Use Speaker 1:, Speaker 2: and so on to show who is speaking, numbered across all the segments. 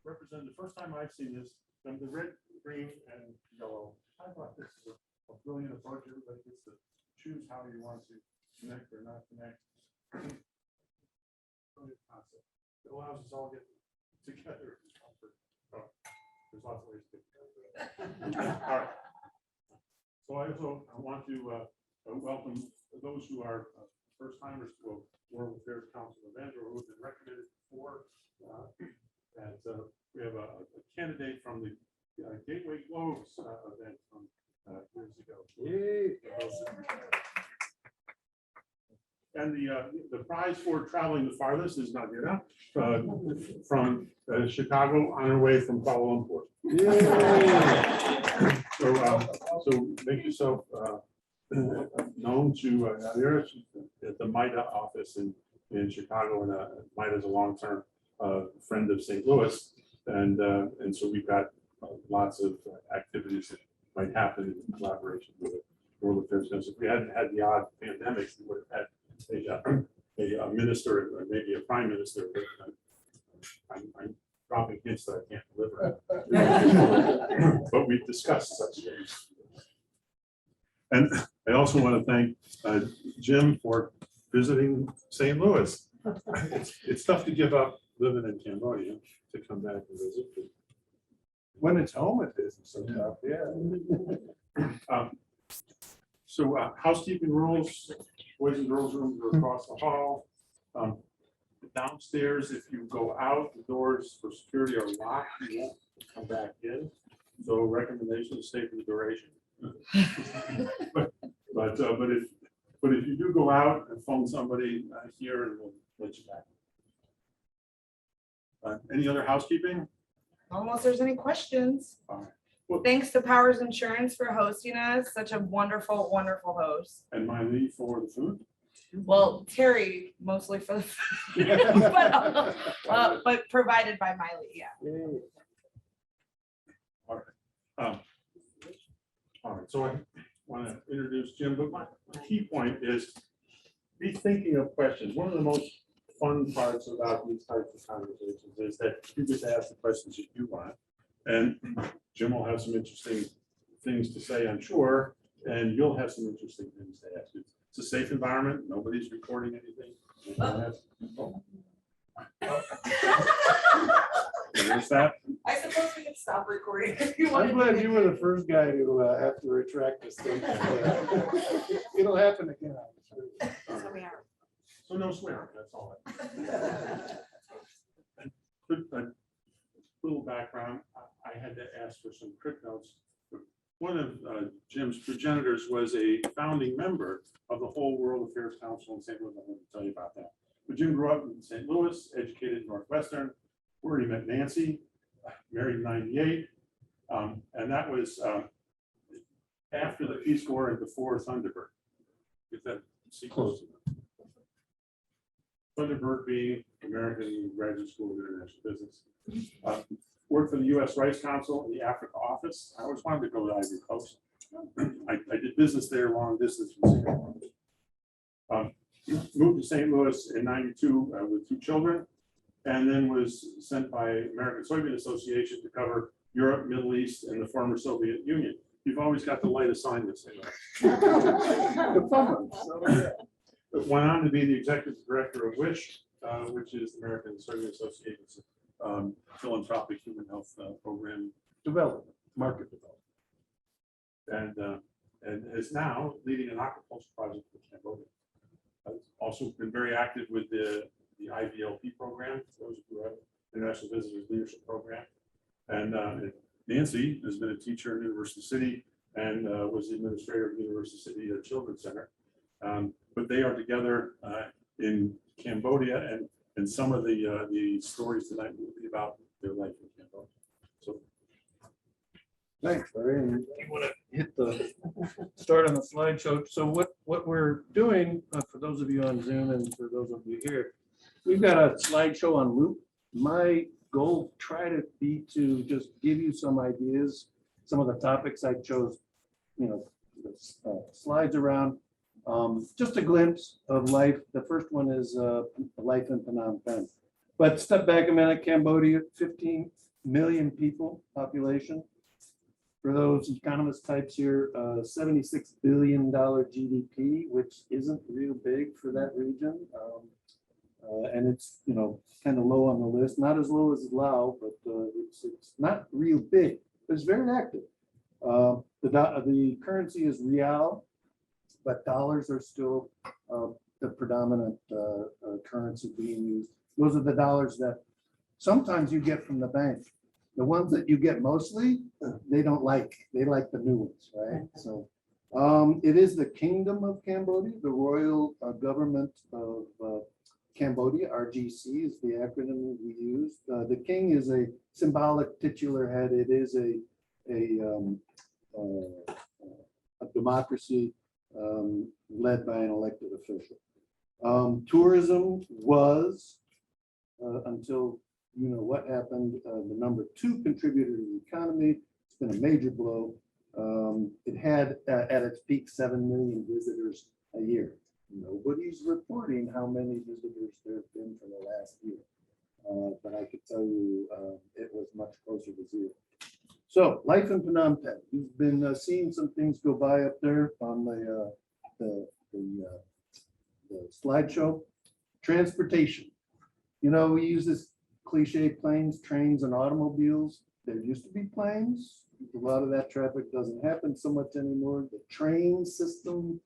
Speaker 1: represent the first time I've seen this, the red, green, and yellow. I thought this is a brilliant approach. Everybody gets to choose how you want to connect or not connect. Brilliant concept. It allows us all to get together in comfort. Oh, there's lots of ways to get together. All right. So I also want to welcome those who are first timers to a World Affairs Council event or who have been recommended before. We have a candidate from the Gateway Globes event from years ago. Yay. And the prize for traveling the farthest is not here now, from Chicago on our way from Kuala Lumpur. So make yourself known to Nadira at the MITA office in Chicago, and MITA is a long-term friend of St. Louis, and so we've got lots of activities that might happen in collaboration with the World Affairs Council. If we hadn't had the odd pandemic, we would have had a minister or maybe a prime minister. But I'm dropping hints that I can't deliver. But we've discussed such things. And I also want to thank Jim for visiting St. Louis. It's tough to give up living in Cambodia to come back and visit.
Speaker 2: When it's home, it is so tough. Yeah.
Speaker 1: So housekeeping rules, boys and girls rooms are across the hall. Downstairs, if you go out, the doors for security are locked. You won't come back in. So recommendation is stay for the duration. but if you do go out and phone somebody here, and we'll let you back. Any other housekeeping?
Speaker 3: Unless there's any questions.
Speaker 1: All right. Well,
Speaker 3: Thanks to Powers Insurance for hosting us. Such a wonderful, wonderful host.
Speaker 1: and my leave for the food.
Speaker 3: Well, Terry mostly for the food, but provided by Miley. Yeah.
Speaker 1: All right. All right. So I want to introduce Jim, but my key point is be thinking of questions. One of the most fun parts about these types of conversations is that you get to ask the questions that you want, and Jim will have some interesting things to say, I'm sure, and you'll have some interesting things to ask you. It's a safe environment. Nobody's recording anything. There's that.
Speaker 3: I suppose we can stop recording if you
Speaker 2: I'm glad you were the first guy to have to retract this thing. It'll happen again.
Speaker 3: So we are.
Speaker 1: So no swearing, that's all. A little background, I had to ask for some quick notes. One of Jim's progenitors was a founding member of the whole World Affairs Council in St. Louis. I'm going to tell you about that. But Jim grew up in St. Louis, educated in Northwestern, where he met Nancy, married in '98. And that was after the Peace Corps and before Thunderbird. Get that sequence. Thunderbird being American Graduate School of International Business. Worked for the U.S. Rice Council in the Africa office. I always wanted to go to Ivory Coast. I did business there long distance from Singapore. Moved to St. Louis in '92 with 2 children, and then was sent by American Soybean Association to cover Europe, Middle East, and the former Soviet Union. You've always got the light assignments. The fun ones. Went on to be the executive director of WISHH, which is the American Soybean Association's philanthropic human health program development, market development, and is now leading an aquaculture project for Cambodia. Also been very active with the IVLP program, those who have International Visitors Leadership Program, and Nancy has been a teacher in University City and was the administrator of University City Children's Center. But they are together in Cambodia, and some of the stories tonight will be about their life in Cambodia. So,
Speaker 2: Thanks, Larry. And you want to hit the start on the slideshow. So what we're doing, for those of you on Zoom and for those of you here, we've got a slideshow on loop. My goal try to be to just give you some ideas, some of the topics I chose, the slides around. Just a glimpse of life. The first one is life in Phnom Penh. But step back a minute, Cambodia, 15 million people population. For those economist types here, $76 billion GDP, which isn't real big for that region. And it's, you know, kind of low on the list, not as low as Laos, but it's not real big, but it's very active. The currency is real, but dollars are still the predominant currency being used. Those are the dollars that sometimes you get from the bank. The ones that you get mostly, they don't like. They like the new ones, right? So it is the Kingdom of Cambodia, the royal government of Cambodia. RGC is the acronym we use. The king is a symbolic titular head. It is a democracy led by an elected official. Tourism was until you know what happened, the number 2 contributor to the economy. It's been a major blow. It had at its peak 7 million visitors a year. Nobody's reporting how many visitors there have been for the last year, but I could tell you it was much closer to 0. So life in Phnom Penh. You've been seeing some things go by up there on the slideshow. Transportation. You know, we use this cliche: planes, trains, and automobiles. There used to be planes. A lot of that traffic doesn't happen so much anymore. The train system,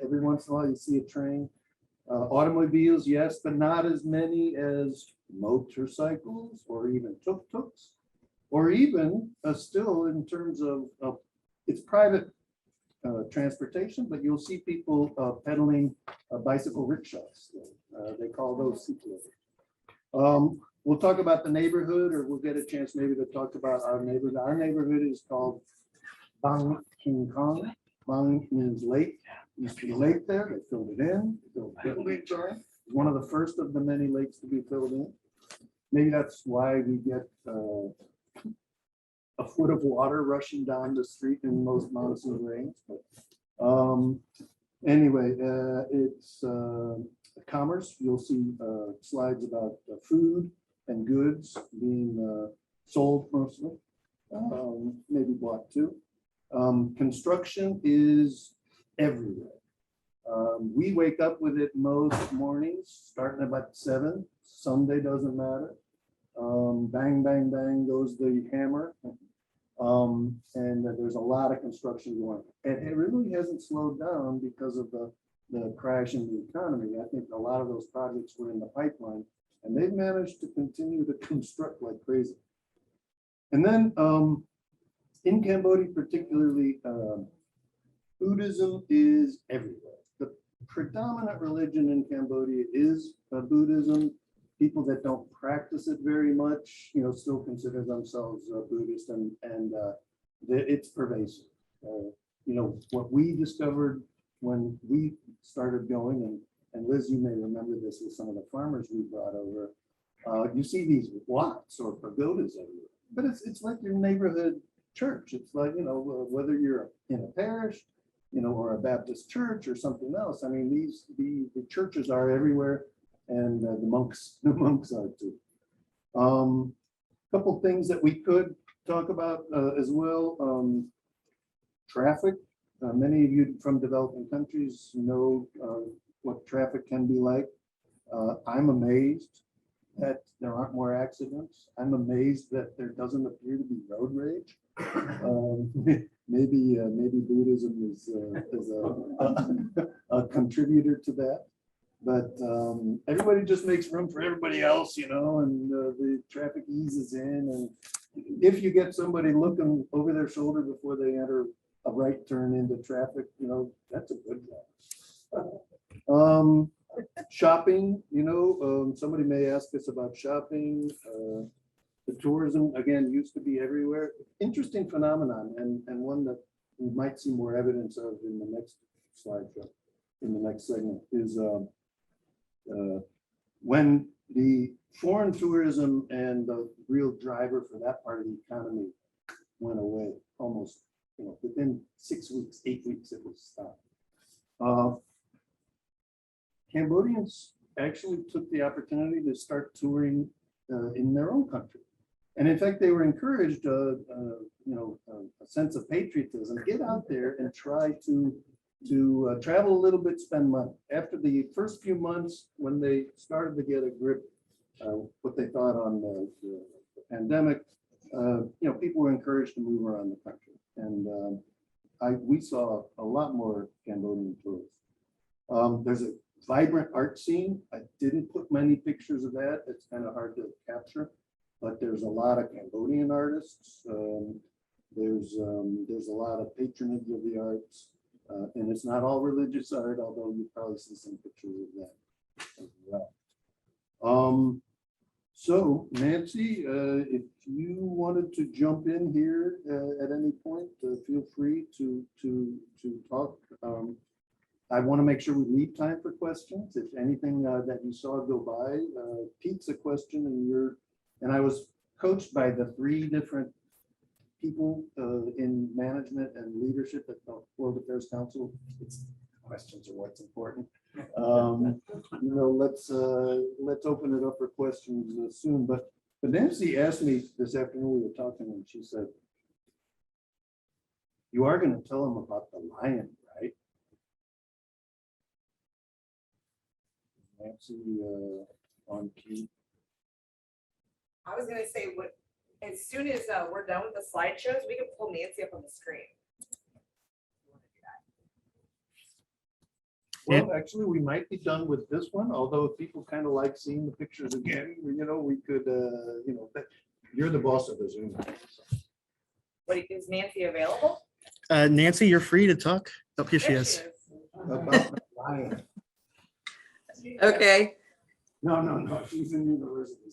Speaker 2: every once in a while you see a train. Automobiles, yes, but not as many as motorcycles or even tuk-tuks, or even still in terms of it's private transportation, but you'll see people pedaling bicycle rickshaws. They call those cyclists. We'll talk about the neighborhood, or we'll get a chance maybe to talk about our neighborhood. Our neighborhood is called Bang King Kong. Bang means lake. Used to be a lake there. They filled it in. One of the first of the many lakes to be filled in. Maybe that's why we get a foot of water rushing down the street in most monsoon rains. But anyway, it's commerce. You'll see slides about food and goods being sold mostly, maybe bought too. Construction is everywhere. We wake up with it most mornings, starting about 7. Sunday doesn't matter. Bang, bang, bang goes the hammer. And there's a lot of construction going on. And it really hasn't slowed down because of the crash in the economy. I think a lot of those projects were in the pipeline, and they've managed to continue to construct like crazy. And then in Cambodia, particularly, Buddhism is everywhere. The predominant religion in Cambodia is Buddhism. People that don't practice it very much, you know, still consider themselves Buddhist, and it's pervasive. You know, what we discovered when we started going, and Liz, you may remember this with some of the farmers we brought over. You see these lots or pagodas everywhere, but it's like your neighborhood church. It's like, you know, whether you're in a parish, you know, or a Baptist church or something else. I mean, the churches are everywhere, and the monks are too. Couple things that we could talk about as well. Traffic. Many of you from developing countries know what traffic can be like. I'm amazed that there aren't more accidents. I'm amazed that there doesn't appear to be road rage. Maybe Buddhism is a contributor to that. But everybody just makes room for everybody else, you know, and the traffic eases in. And if you get somebody looking over their shoulder before they enter a right turn into traffic, you know, that's a good job. Shopping, you know, somebody may ask us about shopping. The tourism, again, used to be everywhere. Interesting phenomenon, and one that we might see more evidence of in the next slideshow, in the next segment, is when the foreign tourism and the real driver for that part of the economy went away, almost, you know, within 6 weeks, 8 weeks, it was stopped. Cambodians actually took the opportunity to start touring in their own country.
Speaker 4: And in fact, they were encouraged, a sense of patriotism, get out there and try to travel a little bit, spend money. After the first few months, when they started to get a grip, what they thought on the pandemic, people were encouraged to move around the country. And we saw a lot more Cambodian tourists. There's a vibrant art scene. I didn't put many pictures of that. It's kind of hard to capture, but there's a lot of Cambodian artists. There's a lot of patronage of the arts, and it's not all religious art, although you probably see some pictures of that as well. So Nancy, if you wanted to jump in here at any point, feel free to talk. I want to make sure we leave time for questions. If anything that you saw go by, Pete's a question, and I was coached by the 3 different people in management and leadership at the World Affairs Council. It's questions are what's important. Let's open it up for questions soon. But Nancy asked me this afternoon, we were talking, and she said, "You are going to tell them about the lion, right?" Nancy on key.
Speaker 3: I was gonna say, as soon as we're done with the slideshows, we can pull Nancy up on the screen.
Speaker 4: Well, actually, we might be done with this one, although if people kind of like seeing the pictures again, we could, you're the boss of the Zoom.
Speaker 3: What is Nancy available?
Speaker 5: Nancy, you're free to talk. Oh, here she
Speaker 3: There
Speaker 5: is.
Speaker 4: About the lion.
Speaker 6: Okay.
Speaker 4: No, she's in university.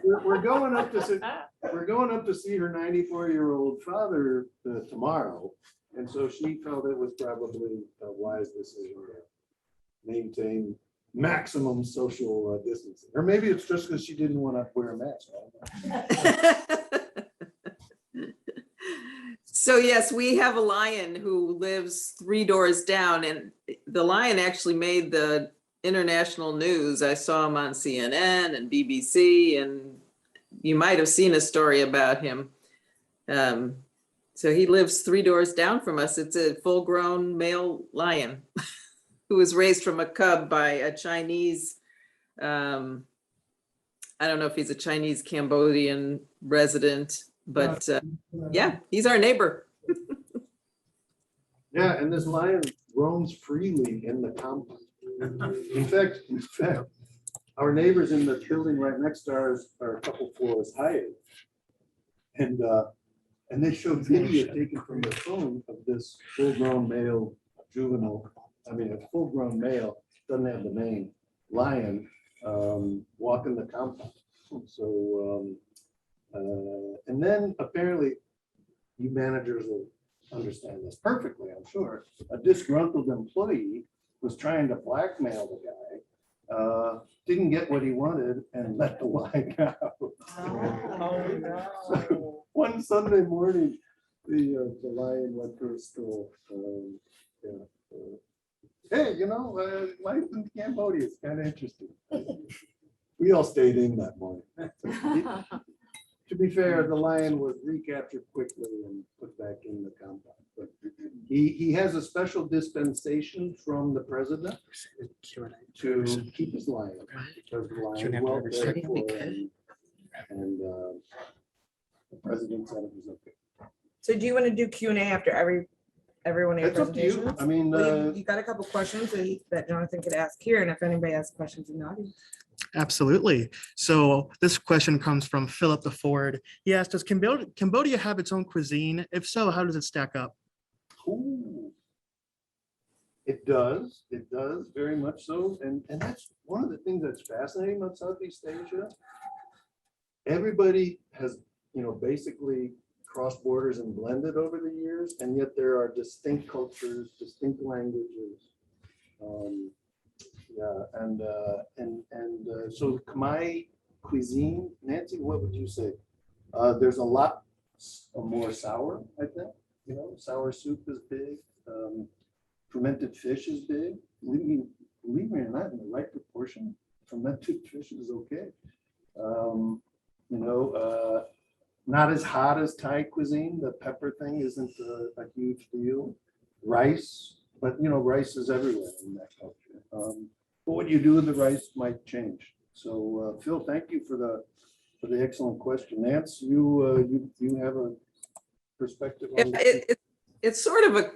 Speaker 4: We're going up to see her 94-year-old father tomorrow. And so she felt it was probably a wise decision to maintain maximum social distancing. Or maybe it's just because she didn't want to wear a mask.
Speaker 6: So yes, we have a lion who lives 3 doors down, and the lion actually made the international news. I saw him on CNN and BBC, and you might have seen a story about him. So he lives 3 doors down from us. It's a full-grown male lion who was raised from a cub by a Chinese, I don't know if he's a Chinese Cambodian resident, but yeah, he's our neighbor.
Speaker 4: Yeah, and this lion roams freely in the compound. In fact, our neighbors in the building right next to ours are a couple floors higher. And they showed video taken from their phone of this full-grown male juvenile, a full-grown male, doesn't have the name, lion, walking the compound. So, and then apparently you managers will understand this perfectly, I'm sure. A disgruntled employee was trying to blackmail the guy, didn't get what he wanted and let the lion out. So one Sunday morning, the lion went for a stroll. Hey, life in Cambodia is kind of interesting. We all stayed in that morning. To be fair, the lion was recaptured quickly and put back in the compound. But he has a special dispensation from the president to keep his lion, because the lion is well cared for, and the president said it was okay.
Speaker 3: So do you want to do Q&A after every one of your
Speaker 4: It's up to you.
Speaker 3: presentations?
Speaker 4: I mean,
Speaker 3: You got a couple questions that Jonathan could ask here, and if anybody has questions in the audience.
Speaker 5: Absolutely. So this question comes from Philip the Ford. He asked, does Cambodia have its own cuisine? If so, how does it stack up?
Speaker 4: ooh, it does very much so. And that's one of the things that's fascinating about Southeast Asia. Everybody has, basically crossed borders and blended over the years, and yet there are distinct cultures, distinct languages. So Khmer cuisine, Nancy, what would you say? There's a lot more sour, I think. Sour soup is big. Fermented fish is big. Believe me or not, in the right proportion, fermented fish is okay. You know, not as hot as Thai cuisine. The pepper thing isn't a huge deal. Rice, but you know, rice is everywhere in that culture. But what you do with the rice might change. So Phil, thank you for the excellent question. Nance, you have a perspective on this?
Speaker 6: It's sort of a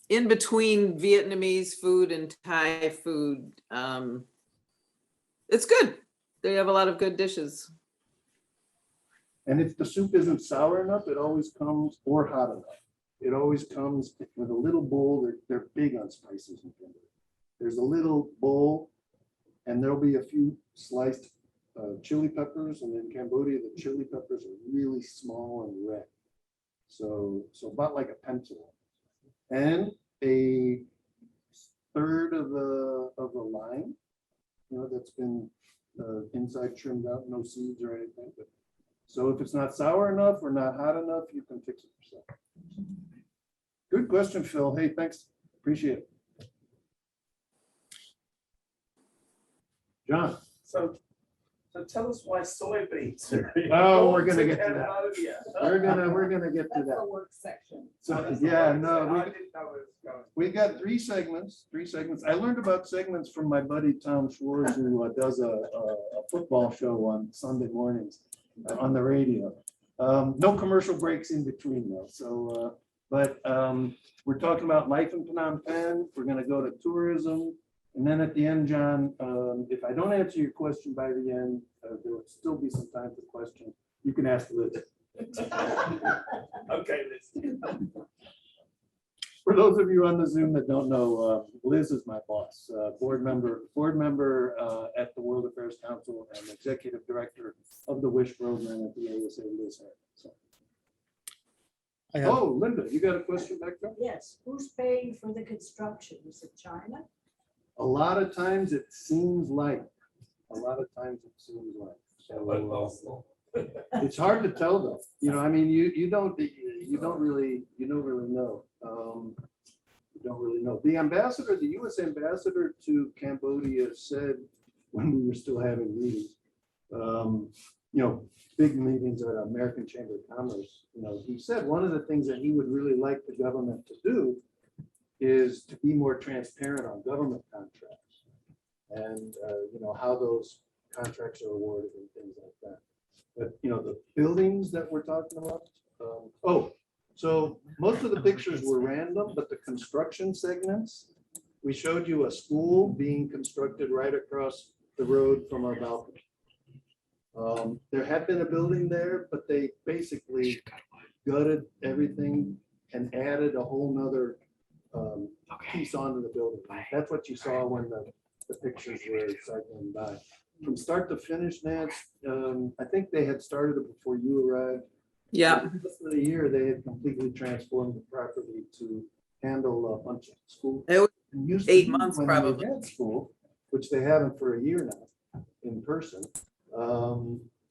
Speaker 6: in between Vietnamese food and Thai food. It's good. They have a lot of good dishes.
Speaker 4: And if the soup isn't sour enough, it always comes, or hot enough. It always comes with a little bowl. They're big on spices in Cambodia. There's a little bowl, and there'll be a few sliced chili peppers. And in Cambodia, the chili peppers are really small and red. So about like a pencil. And a third of the lime, you know, that's been inside trimmed out, no seeds or anything. But so if it's not sour enough or not hot enough, you can fix it yourself. Good question, Phil. Hey, thanks. Appreciate it. John.
Speaker 7: So tell us why soybeans.
Speaker 4: Oh, we're gonna get to that. We're gonna get to that.
Speaker 3: work section.
Speaker 4: So, yeah, no,
Speaker 7: I didn't know where it was going.
Speaker 4: we got three segments. I learned about segments from my buddy Tom Schwartz, who does a football show on Sunday mornings on the radio. No commercial breaks in between though. So, but we're talking about life in Phnom Penh. We're gonna go to tourism. And then at the end, John, if I don't answer your question by the end, there will still be some time for questions. You can ask Liz.
Speaker 7: Okay, Liz.
Speaker 4: For those of you on the Zoom that don't know, Liz is my boss, board member at the World Affairs Council and executive director of the WISHH program at the ASA. Liz. So.
Speaker 5: I have-
Speaker 4: Oh, Linda, you got a question back there?
Speaker 8: Yes, who's paying for the construction? Is it China?
Speaker 4: A lot of times it seems like. So it's hard to tell though. You know, I mean, you don't really know. You don't really know. The ambassador, the U.S. ambassador to Cambodia said when we were still having meetings, you know, big meetings at American Chamber of Commerce, you know, he said one of the things that he would really like the government to do is to be more transparent on government contracts and, you know, how those contracts are awarded and things like that. But, you know, the buildings that we're talking about, so most of the pictures were random, but the construction segments, we showed you a school being constructed right across the road from our balcony. There had been a building there, but they basically gutted everything and added a whole nother piece onto the building. That's what you saw when the pictures were cycling by. From start to finish, Nance, I think they had started it before you arrived.
Speaker 6: Yeah.
Speaker 4: For the year, they had completely transformed the property to handle a bunch of schools.
Speaker 6: It was
Speaker 4: Used to
Speaker 6: 8
Speaker 4: be
Speaker 6: months
Speaker 4: when they
Speaker 6: probably.
Speaker 4: had school, which they haven't for a year now in person.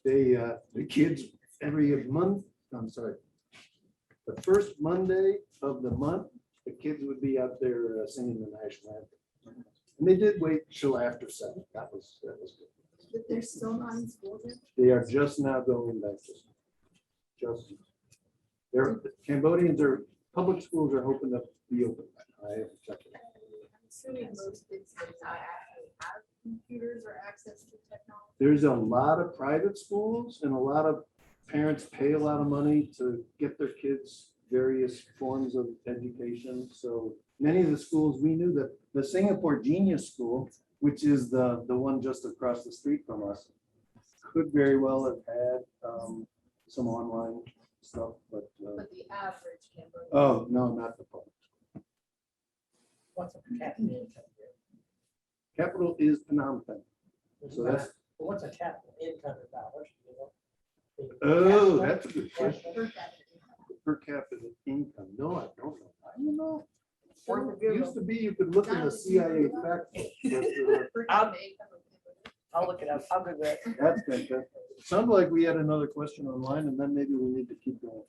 Speaker 4: The kids every month, I'm sorry, the first Monday of the month, the kids would be out there singing the national anthem. And they did wait till after 7. That was good.
Speaker 8: But they're still not in school yet?
Speaker 4: They are just now going back to school. They're Cambodians are public schools are hoping to be open. I have to check it.
Speaker 8: I'm assuming most kids don't actually have computers or access to technology.
Speaker 4: There's a lot of private schools and a lot of parents pay a lot of money to get their kids various forms of education. So many of the schools we knew that the Singapore Genius School, which is the one just across the street from us, could very well have had some online stuff, but
Speaker 8: But the average Cambodian.
Speaker 4: oh no, not the public.
Speaker 7: What's a capital?
Speaker 4: Capital is Phnom Penh. So that's
Speaker 7: What's a capital income in dollars?
Speaker 4: oh, that's a good question.
Speaker 8: Per capita.
Speaker 4: Per capita income. No, I don't know. I don't know.
Speaker 8: Or
Speaker 4: It used to be you could look in the CIA fact book, but,
Speaker 8: Per capita income of Cambodia.
Speaker 7: I'll look it up. I'll do that.
Speaker 4: that's fantastic. Sounds like we had another question online, and then maybe we need to keep going.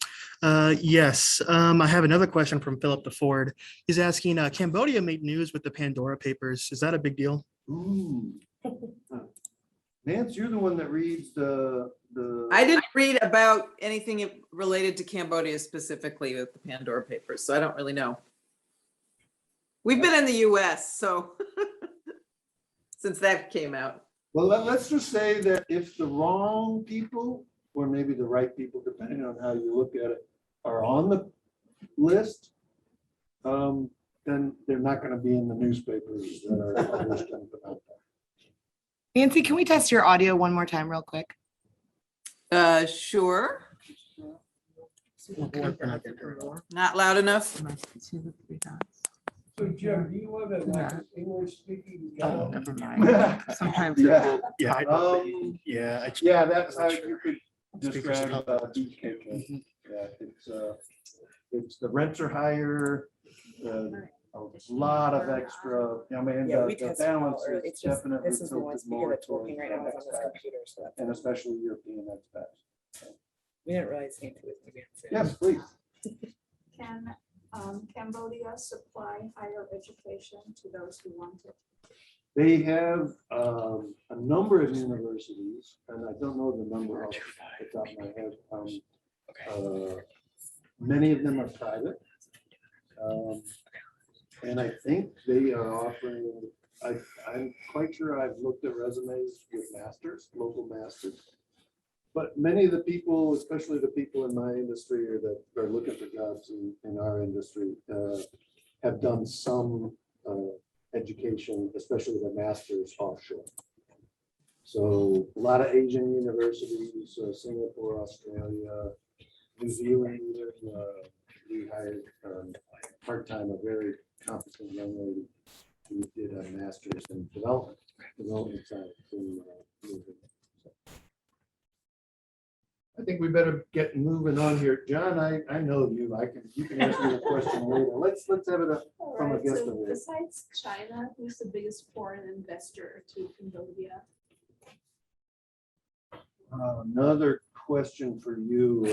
Speaker 5: Yes, I have another question from Philip DeFord. He's asking, Cambodia made news with the Pandora Papers. Is that a big deal?
Speaker 4: Ooh. Nance, you're the one that reads the
Speaker 6: I didn't read about anything related to Cambodia specifically with the Pandora Papers, so I don't really know. We've been in the US, so since that came out.
Speaker 4: Well, let's just say that if the wrong people, or maybe the right people, depending on how you look at it, are on the list, then they're not going to be in the newspapers that are published and put out there.
Speaker 3: Nancy, can we test your audio one more time real quick?
Speaker 6: Sure. Not loud enough.
Speaker 7: So Jim, do you live in like an English speaking?
Speaker 5: Oh, never mind. Sometimes it
Speaker 4: Yeah.
Speaker 5: will, yeah, yeah.
Speaker 4: Yeah, that's how you could
Speaker 5: Speakers
Speaker 4: describe
Speaker 5: help.
Speaker 4: BKK.
Speaker 5: Mhm.
Speaker 4: Yeah, it's the rents are higher, a lot of extra, I mean,
Speaker 9: Yeah, we
Speaker 4: the
Speaker 9: tested
Speaker 4: balance
Speaker 9: all, or
Speaker 4: is
Speaker 9: it's just,
Speaker 4: definitely
Speaker 9: this is the one
Speaker 4: tilted
Speaker 9: speaker
Speaker 4: more
Speaker 9: that's
Speaker 4: towards
Speaker 9: working right now is on this
Speaker 4: expats,
Speaker 9: computer, so that's,
Speaker 4: and especially European expats.
Speaker 9: we didn't realize Nancy was gonna be on Zoom.
Speaker 4: Yes, please.
Speaker 8: Can Cambodia supply higher education to those who want it?
Speaker 4: They have a number of universities, and I don't know the number off the top of my head. Many of them are private. And I think they are offering, I'm quite sure I've looked at resumes with masters, local masters. But many of the people, especially the people in my industry or that are looking for jobs in our industry, have done some education, especially the masters offshore. So a lot of Asian universities, Singapore, Australia, New Zealand, we hired part-time a very competent young lady who did a master's in development science. I think we better get moving on here. John, I know you. You can ask me a question later. Let's have it from a
Speaker 8: Alright,
Speaker 4: guest.
Speaker 8: so
Speaker 4: away.
Speaker 8: besides China, who's the biggest foreign investor to Cambodia?
Speaker 4: Another question for you.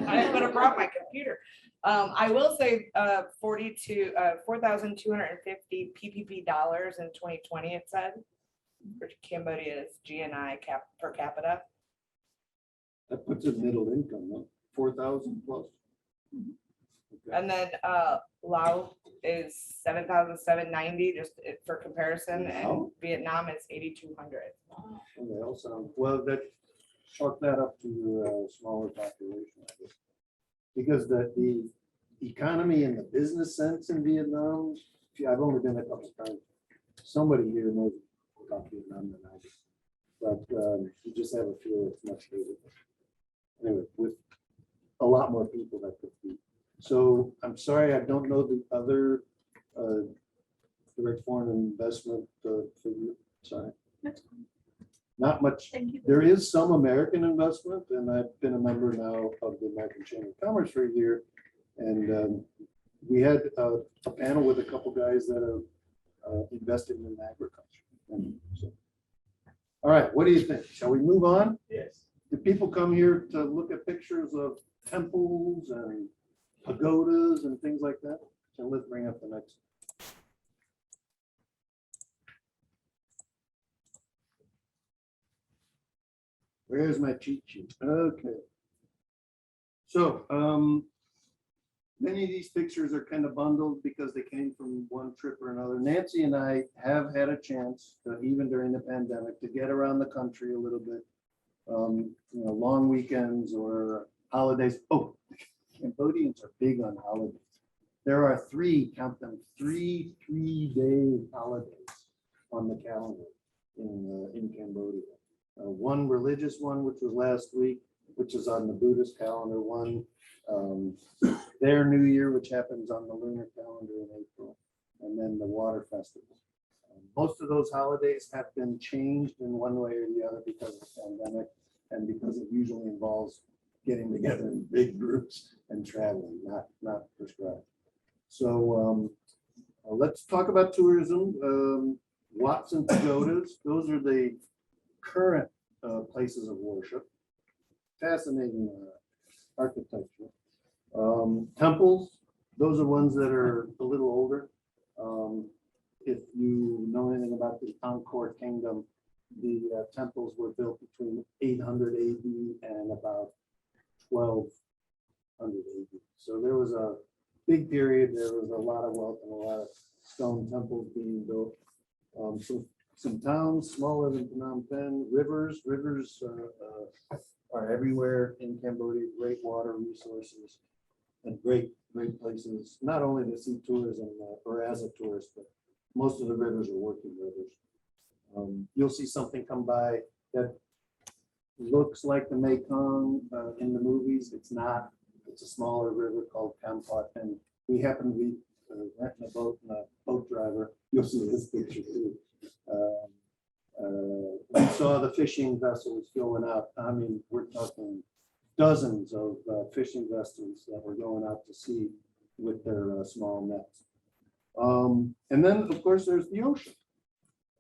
Speaker 3: I would have brought my computer. I will say 4,250 PPP dollars in 2020, it said, for Cambodia's GNI per capita.
Speaker 4: That puts it middle income, no? 4,000 plus. Okay.
Speaker 3: And then Laos is 7,790, just for comparison, and
Speaker 4: Wow.
Speaker 3: Vietnam is 8,200.
Speaker 8: Wow.
Speaker 4: And they all sound, well, that, chalk that up to your smaller population, I guess. Because the economy in the business sense in Vietnam, I've only been a couple of times. Somebody here knows about Vietnam than I do. But you just have a feel it's much bigger. Anyway, with a lot more people that could be. So I'm sorry, I don't know the other direct foreign investment figure. Sorry. Not much.
Speaker 8: Thank you.
Speaker 4: There is some American investment, and I've been a member now of the American Chamber of Commerce for a year. And we had a panel with a couple guys that are invested in agriculture. And so, all right, what do you think? Shall we move on?
Speaker 7: Yes.
Speaker 4: Do people come here to look at pictures of temples and pagodas and things like that? So let's bring up the next. Where's my cheat sheet? Okay. So many of these pictures are kind of bundled because they came from one trip or another. Nancy and I have had a chance, even during the pandemic, to get around the country a little bit. Long weekends or holidays. Oh, Cambodians are big on holidays. There are count them, three 3-day holidays on the calendar in Cambodia. One religious one, which was last week, which is on the Buddhist calendar. One, their New Year, which happens on the lunar calendar in April, and then the water festival. Most of those holidays have been changed in one way or the other because of the pandemic, and because it usually involves getting together in big groups and traveling, not prescribed. So let's talk about tourism. Wats and pagodas, those are the current places of worship. Fascinating architecture. Temples, those are ones that are a little older. If you know anything about the Angkor Kingdom, temples were built between 800 AD and about 1200 AD. So there was a big period. There was a lot of wealth and a lot of stone temples being built. Some towns smaller than Phnom Penh, rivers are everywhere in Cambodia, great water resources and great places, not only to see tourism or as a tourist, but most of the rivers are working rivers. You'll see something come by that looks like the Mekong in the movies. It's not. It's a smaller river called Kampot, and we happen to be renting a boat and a boat driver. You'll see this picture too. We saw the fishing vessels going out. I mean, we're talking dozens of fishing vessels that were going out to sea with their small nets. And then, of course, there's the ocean.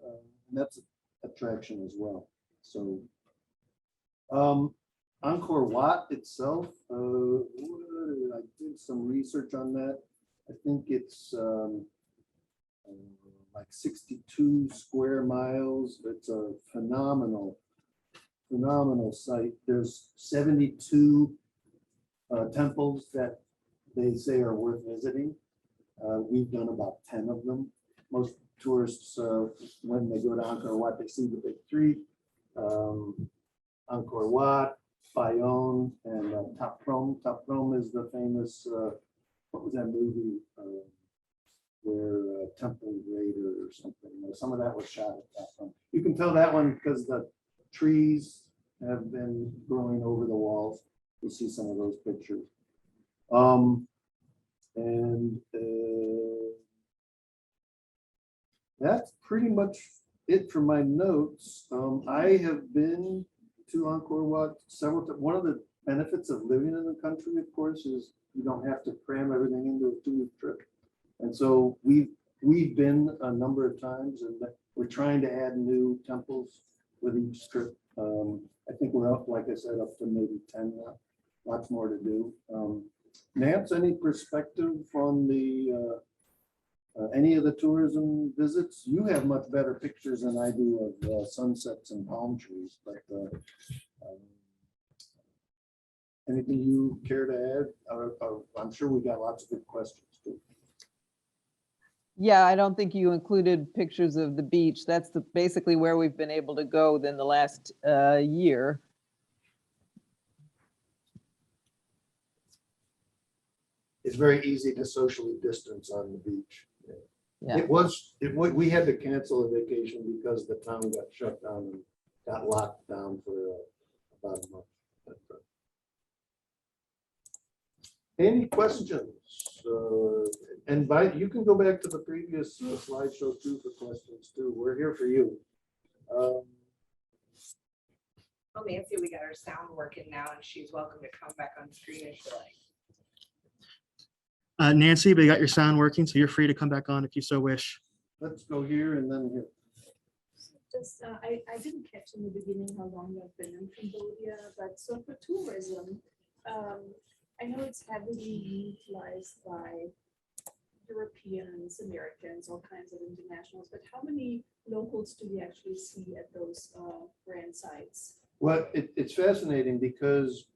Speaker 4: And that's an attraction as well. So, Angkor Wat itself, I did some research on that. I think it's like 62 square miles. It's a phenomenal site. There's 72 temples that they say are worth visiting. We've done about 10 of them. Most tourists, when they go to Angkor Wat, they see the big three, Angkor Wat, Bayon, and Thap Prom. Thap Prom is the famous, what was that movie where Temple Raider or something? Some of that was shot at Thap Prom. You can tell that one because the trees have been growing over the walls. You'll see some of those pictures. That's pretty much it for my notes. I have been to Angkor Wat several times. One of the benefits of living in the country, of course, is you don't have to cram everything into a 2-week trip. And so we've been a number of times, and we're trying to add new temples with each trip. I think we're up, like I said, up to maybe 10 now. Lots more to do. Nance, any perspective on the any of the tourism visits? You have much better pictures than I do of sunsets and palm trees, but anything you care to add? I'm sure we got lots of good questions too.
Speaker 6: Yeah, I don't think you included pictures of the beach. That's basically where we've been able to go in the last year.
Speaker 4: It's very easy to socially distance on the beach.
Speaker 6: Yeah.
Speaker 4: We had to cancel a vacation because the town got shut down and got locked down for about a month. Any questions? And you can go back to the previous slideshow too for questions too. We're here for you.
Speaker 3: Oh, Nancy, we got our sound working now, and she's welcome to come back on screen if you like.
Speaker 5: Nancy, but you got your sound working, so you're free to come back on if you so wish.
Speaker 4: Let's go here and then here.
Speaker 8: Just, I didn't catch in the beginning how long you've been in Cambodia, but so for tourism, I know it's heavily utilized by Europeans, Americans, all kinds of internationals, but how many locals do we actually see at those brand sites?
Speaker 4: Well, it's fascinating because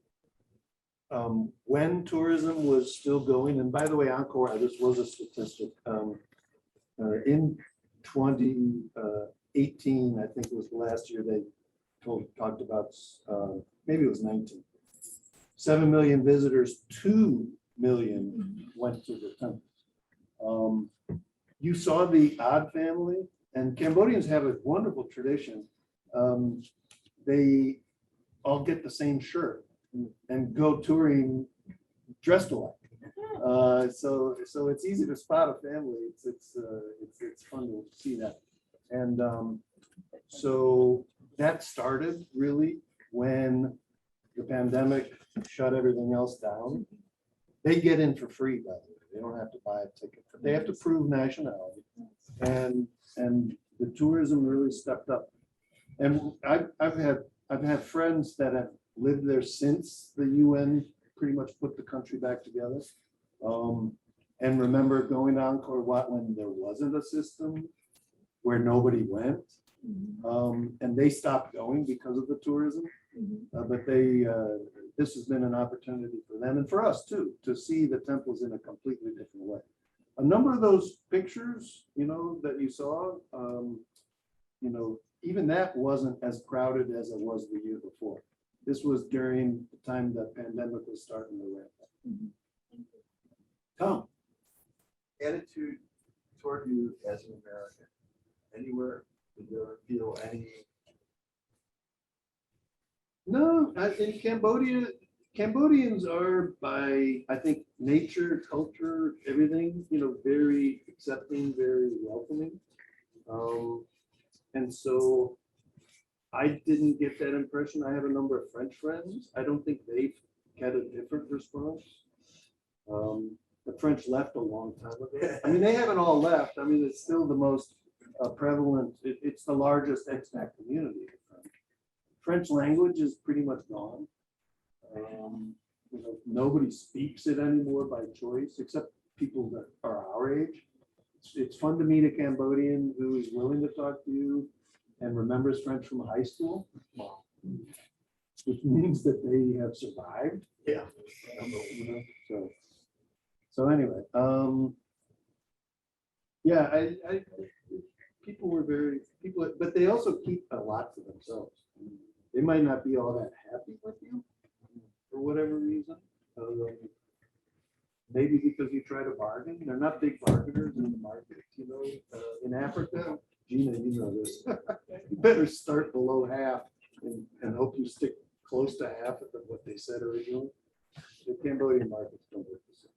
Speaker 4: when tourism was still going, and by the way, Angkor, this was a statistic, in 2018, I think it was last year, they talked about, maybe it was 19, 7 million visitors, 2 million went to the temple. You saw the Odd family, and Cambodians have a wonderful tradition. They all get the same shirt and go touring dressed alike. So it's easy to spot a family. It's fun to see that. And so that started really when the pandemic shut everything else down. They get in for free, by the way. They don't have to buy a ticket. They have to prove nationality. And the tourism really stepped up. And I've had friends that have lived there since the UN pretty much put the country back together. And remember going to Angkor Wat when there wasn't a system where nobody went. And they stopped going because of the tourism. But this has been an opportunity for them and for us too, to see the temples in a completely different way. A number of those pictures, that you saw, even that wasn't as crowded as it was the year before. This was during the time the pandemic was starting to ramp up. Tom.
Speaker 10: Attitude toward you as an American? Anywhere, did you ever feel any?
Speaker 4: No, in Cambodia, Cambodians are by, I think, nature, culture, everything, very accepting, very welcoming. And so I didn't get that impression. I have a number of French friends. I don't think they've had a different response. The French left a long time ago. I mean, they haven't all left. I mean, it's still the most prevalent, it's the largest expat community. French language is pretty much gone. Nobody speaks it anymore by choice, except people that are our age. It's fun to meet a Cambodian who is willing to talk to you and remembers French from high school, which means that they have survived.
Speaker 10: Yeah.
Speaker 4: So anyway, yeah, I people were but they also keep a lot to themselves. They might not be all that happy with you for whatever reason. Maybe because you try to bargain. They're not big bargainers in the market, in Africa. Gina, you know this. You better start below half and hope you stick close to half of what they said originally. The Cambodian markets don't work the same.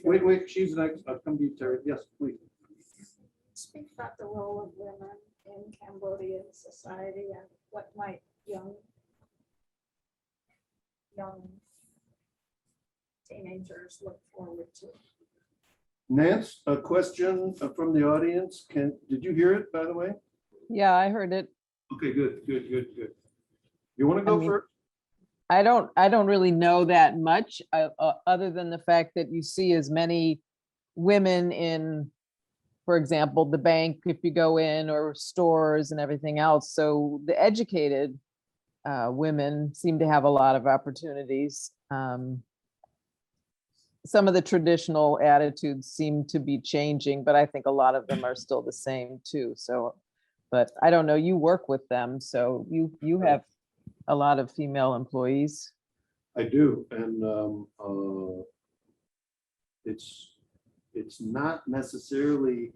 Speaker 4: Wait, she's next. I'll come to you, Terry. Yes, please.
Speaker 8: Speak about the role of women in Cambodian society and what might young teenagers look forward to.
Speaker 4: Nance, a question from the audience. Did you hear it, by the way?
Speaker 6: Yeah, I heard it.
Speaker 4: Okay, good. You want to go first?
Speaker 6: I don't really know that much other than the fact that you see as many women in, for example, the bank, if you go in, or stores and everything else. So the educated women seem to have a lot of opportunities. Some of the traditional attitudes seem to be changing, but I think a lot of them are still the same too. So, but I don't know, you work with them, so you have a lot of female employees.
Speaker 4: I do, and it's not necessarily,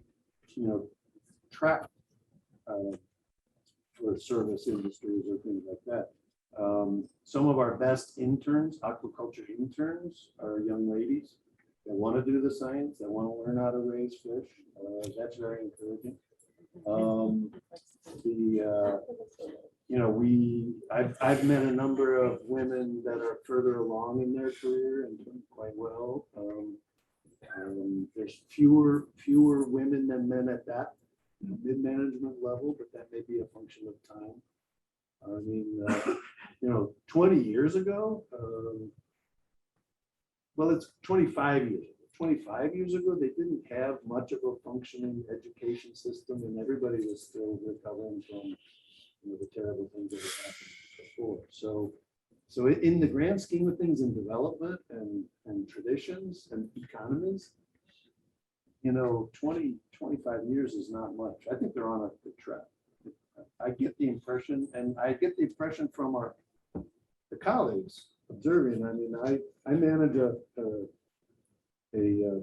Speaker 4: trapped for service industries or things like that. Some of our best interns, aquaculture interns, are young ladies that want to do the science, that want to learn how to raise fish. That's very encouraging. I've met a number of women that are further along in their career and doing quite well. There's fewer women than men at that mid-management level, but that may be a function of time. I mean, 20 years ago, well, it's 25 years ago. 25 years ago, they didn't have much of a functioning education system, and everybody was still recovering from the terrible things that had happened before. So in the grand scheme of things in development and traditions and economies, 25 years is not much. I think they're on a good track. I get the impression, and I get the impression from the colleagues observing. I mean, I manage a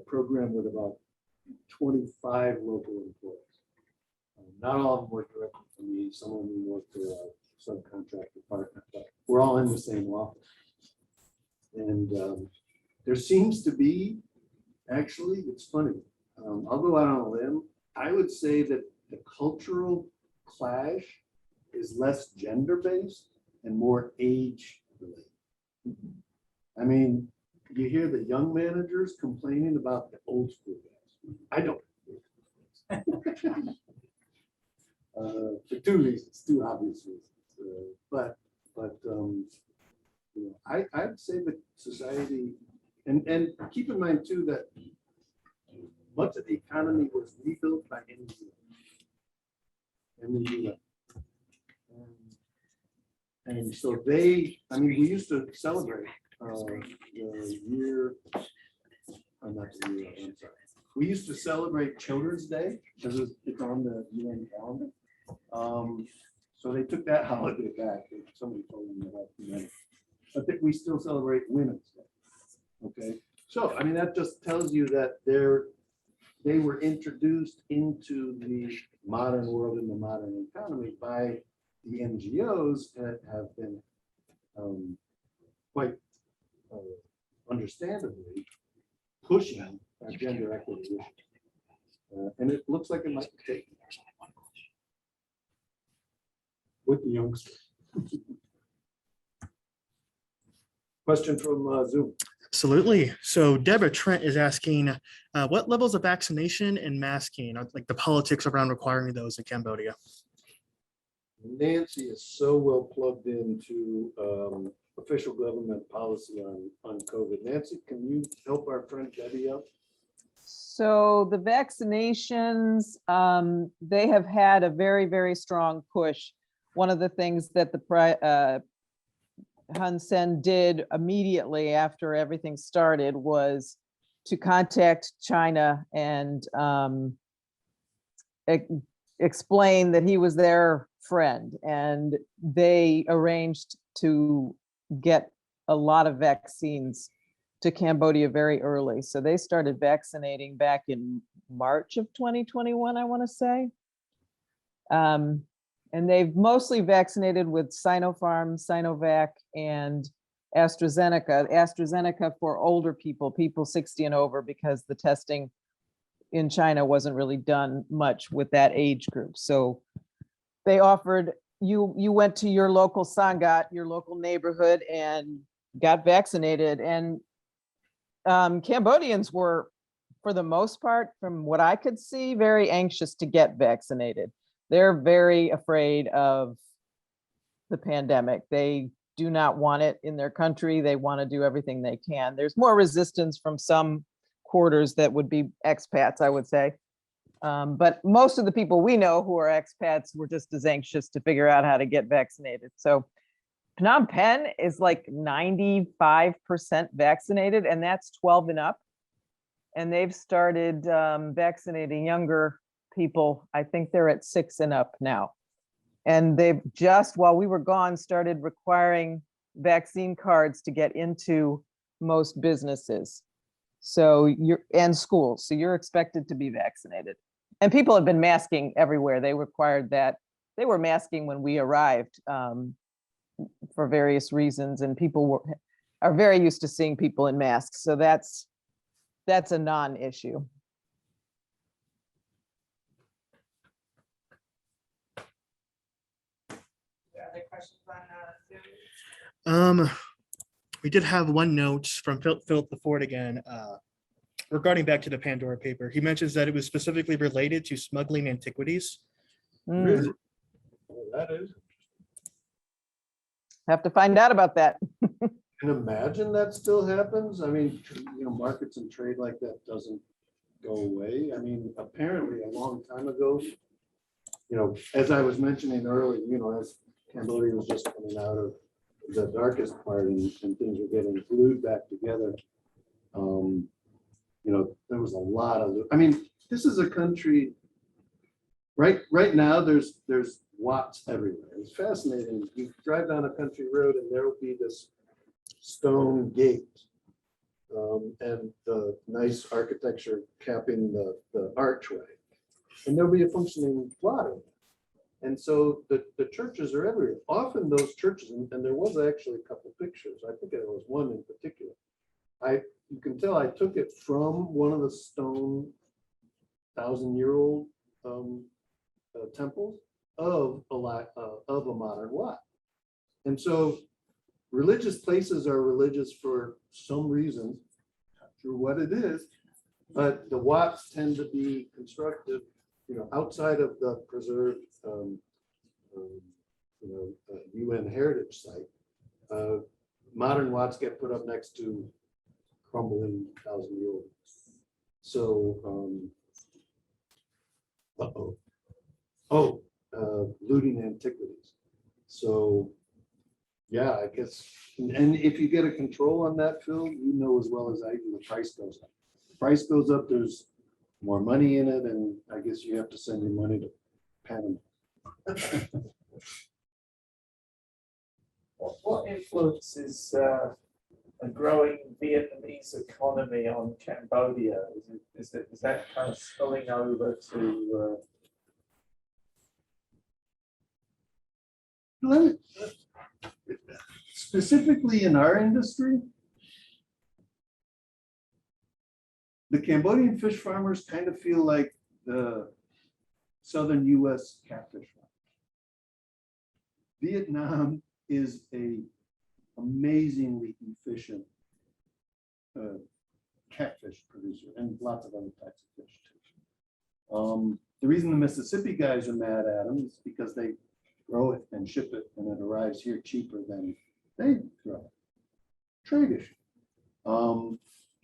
Speaker 4: program with about 25 local employees. Not all of them work directly for me. Some of them work for a subcontractor partner, but we're all in the same office. And there seems to be, actually, it's funny. I'll go out on a limb. I would say that the cultural clash is less gender-based and more age-related. I mean, you hear the young managers complaining about the old school guys. I don't. For two reasons, two obvious reasons. But I'd say that society, and keep in mind too that much of the economy was rebuilt by NGOs in the UN. And so they, I mean, we used to celebrate the year, not the year, I'm sorry. We used to celebrate Children's Day because it's on the UN calendar. So they took that holiday back. Somebody told me that. I think we still celebrate Women's Day. Okay, so I mean that just tells you that they were introduced into the modern world and the modern economy by the NGOs that have been quite understandably pushing gender equity issues. And it looks like it might be taken with the youngsters. Question from Zoom.
Speaker 5: Absolutely. So Deborah Trent is asking, what levels of vaccination and masking, like the politics around requiring those in Cambodia?
Speaker 4: Nancy is so well plugged into official government policy on COVID. Nancy, can you help our friend Debbie out?
Speaker 6: So the vaccinations, they have had a very, very strong push. One of the things that the Hun Sen did immediately after everything started was to contact China and explain that he was their friend, and they arranged to get a lot of vaccines to Cambodia very early. So they started vaccinating back in March of 2021, I want to say. And they've mostly vaccinated with Sinopharm, Sinovac, and AstraZeneca. AstraZeneca for older people, people 60 and over, because the testing in China wasn't really done much with that age group. So they offered, you went to your local Sangat, your local neighborhood, and got vaccinated. And Cambodians were, for the most part, from what I could see, very anxious to get vaccinated. They're very afraid of the pandemic. They do not want it in their country. They want to do everything they can. There's more resistance from some quarters that would be expats, I would say. But most of the people we know who are expats were just as anxious to figure out how to get vaccinated. So Phnom Penh is like 95% vaccinated, and that's 12 and up. And they've started vaccinating younger people. I think they're at 6 and up now. And they've just, while we were gone, started requiring vaccine cards to get into most businesses. So and schools. So you're expected to be vaccinated. And people have been masking everywhere. They required that. They were masking when we arrived for various reasons, and people are very used to seeing people in masks. So that's a non-issue.
Speaker 3: Other questions on Zoom?
Speaker 5: We did have one note from Philip Ford again, regarding back to the Pandora paper. He mentions that it was specifically related to smuggling antiquities.
Speaker 4: Really? Well, that is.
Speaker 6: Have to find out about that.
Speaker 4: Can imagine that still happens. I mean, markets and trade like that doesn't go away. I mean, apparently a long time ago, as I was mentioning earlier, as Cambodia was just coming out of the darkest part and things were getting glued back together, there was a lot of, this is a country, right now there's watts everywhere. It's fascinating. You drive down a country road and there will be this stone gate and the nice architecture capping the archway. And there'll be a functioning water. And so the churches are everywhere. Often those churches, and there was actually a couple pictures. I think there was one in particular. You can tell I took it from one of the stone 1,000-year-old temples of a modern Wat. And so religious places are religious for some reason, not sure what it is, but the Wats tend to be constructed, outside of the preserved, UN heritage site. Modern Wats get put up next to crumbling 1,000-year-old So, looting antiquities. So, yeah, I guess, and if you get a control on that, Phil, you know as well as I do, the price goes up. Price goes up, there's more money in it, and I guess you have to send your money to Panama.
Speaker 7: What influences a growing Vietnamese economy on Cambodia? Is that kind of spilling over to?
Speaker 4: Specifically in our industry, the Cambodian fish farmers kind of feel like the southern US catfish farmers. Vietnam is a amazingly efficient catfish producer and lots of other types of fish too. The reason the Mississippi guys are mad at them is because they grow it and ship it and it arrives here cheaper than they grow it. Trade issue.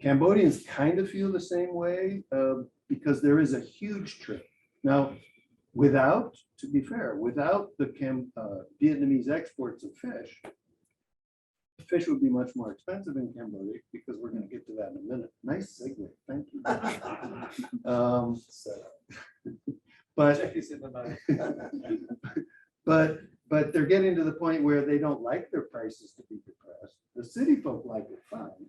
Speaker 4: Cambodians kind of feel the same way because there is a huge trade. Now, to be fair, without the Vietnamese exports of fish would be much more expensive in Cambodia because we're going to get to that in a minute. Nice segue, thank you. But they're getting to the point where they don't like their prices to be depressed. The city folk like it fine,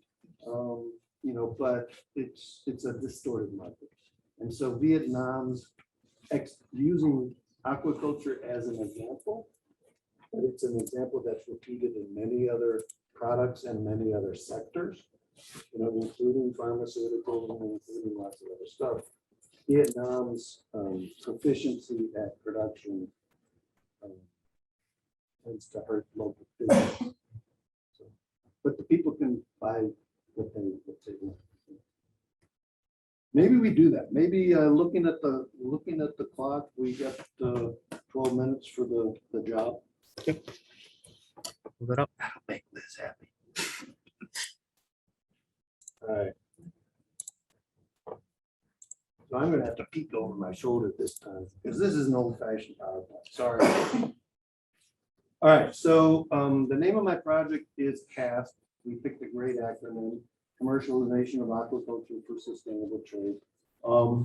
Speaker 4: but it's a distorted market. And so Vietnam's using aquaculture as an example, but it's an example that's repeated in many other products and many other sectors, including pharmaceuticals and including lots of other stuff. Vietnam's proficiency at production tends to hurt local business. But the people can buy what they want. Maybe we do that. Maybe looking at the clock, we got 12 minutes for the job.
Speaker 5: Yep. Pull that up.
Speaker 4: That'll make Liz happy. All right. So I'm gonna have to peek over my shoulder this time because this is an old-fashioned PowerPoint. Sorry. All right. So the name of my project is CAST. We picked a great acronym. Commercialization of Aquaculture for Sustainable Trade.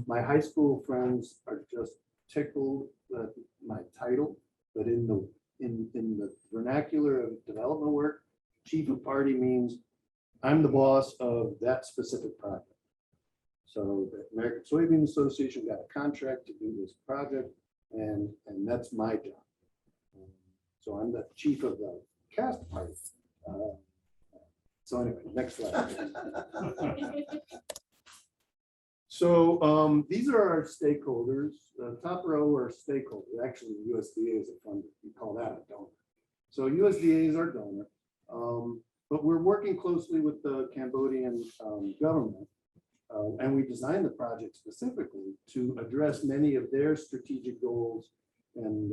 Speaker 4: My high school friends are just tickled at my title, but in the vernacular of development work, chief of party means I'm the boss of that specific project. So the American Soybean Association got a contract to do this project, and that's my job. So I'm the chief of the CAST party. So anyway, next slide. So these are our stakeholders. The top row are stakeholders. Actually, the USDA is a funder. We call that a donor. So USDA is our donor. But we're working closely with the Cambodian government. And we designed the project specifically to address many of their strategic goals and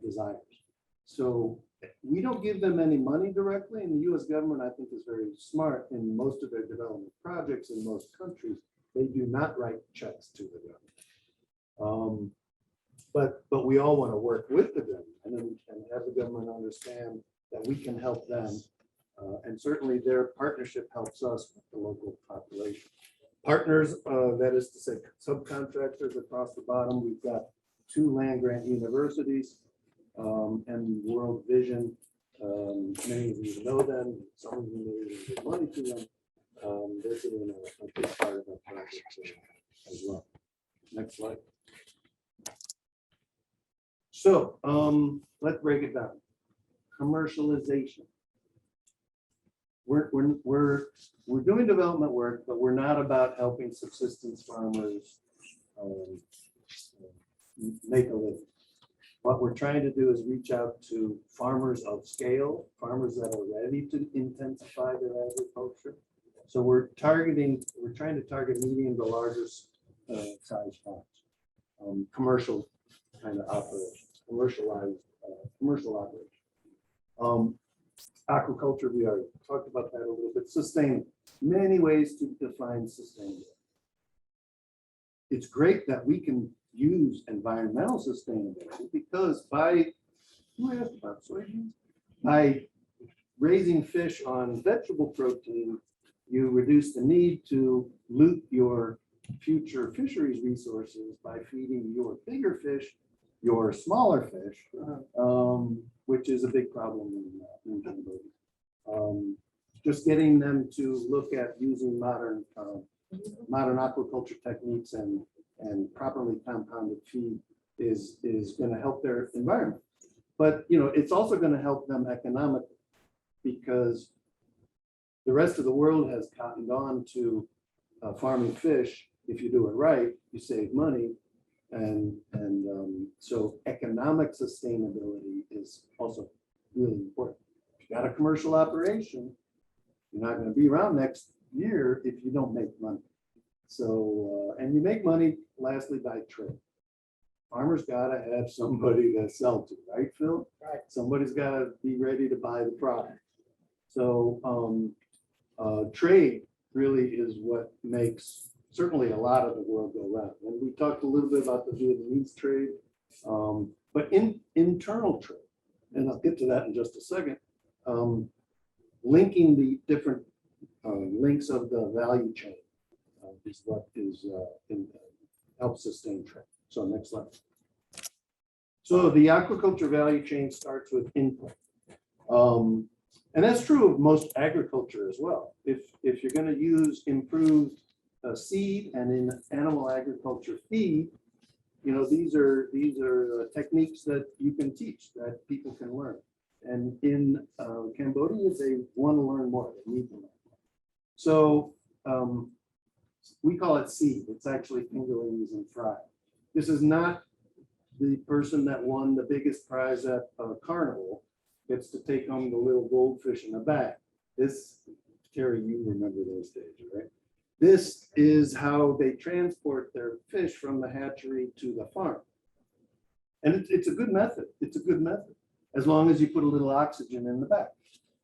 Speaker 4: desires. So we don't give them any money directly, and the US government, I think, is very smart in most of their development projects in most countries. They do not write checks to the government. But we all want to work with the government and have the government understand that we can help them. And certainly their partnership helps us with the local population. Partners, that is to say subcontractors across the bottom, we've got 2 land-grant universities and World Vision. Many of you know them, some of you may even give money to them. They're doing a big part of our project as well. Next slide. So let's break it down. Commercialization. We're doing development work, but we're not about helping subsistence farmers make a living. What we're trying to do is reach out to farmers of scale, farmers that are ready to intensify their agriculture. So we're trying to target medium to larger size farms, commercial kind of operations, commercial operations. Aquaculture, we already talked about that a little bit. Sustainable, many ways to define sustainable. it's great that we can use environmental sustainability because who asked about soybeans? By raising fish on vegetable protein, you reduce the need to loot your future fisheries resources by feeding your bigger fish, your smaller fish, which is a big problem in Cambodia. Just getting them to look at using modern aquaculture techniques and properly compounded feed is going to help their environment. But it's also going to help them economically because the rest of the world has cottoned on to farming fish. If you do it right, you save money. And so economic sustainability is also really important. If you got a commercial operation, you're not going to be around next year if you don't make money. So, and you make money lastly by trade. Farmers got to have somebody to sell to, right, Phil?
Speaker 9: Right.
Speaker 4: Somebody's got to be ready to buy the product. So trade really is what makes certainly a lot of the world go round. And we talked a little bit about the Vietnamese trade, but internal trade, and I'll get to that in just a second, linking the different links of the value chain is what is helps sustain trade. So next slide. So the aquaculture value chain starts with input. And that's true of most agriculture as well. If you're going to use improved seed and in animal agriculture feed, these are techniques that you can teach, that people can learn. And in Cambodia, they want to learn more. They need to learn more. So we call it seed. It's actually fingerlings and fry. This is not the person that won the biggest prize at Carnival gets to take home the little goldfish in a bag. This, Terry, you remember those days, right? This is how they transport their fish from the hatchery to the farm. And it's a good method. It's a good method, as long as you put a little oxygen in the bag,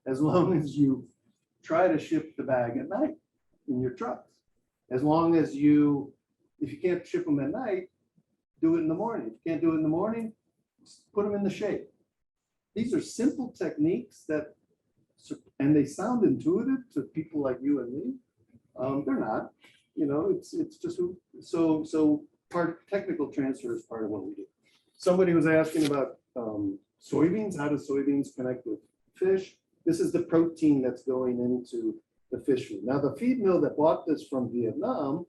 Speaker 4: as long as you try to ship the bag at night in your trucks, as long as if you can't ship them at night, do it in the morning. If you can't do it in the morning, put them in the shade. These are simple techniques and they sound intuitive to people like you and me. They're not, it's just so technical transfer is part of what we do. Somebody was asking about soybeans. How do soybeans connect with fish? This is the protein that's going into the fish feed. Now, the feed mill that bought this from Vietnam,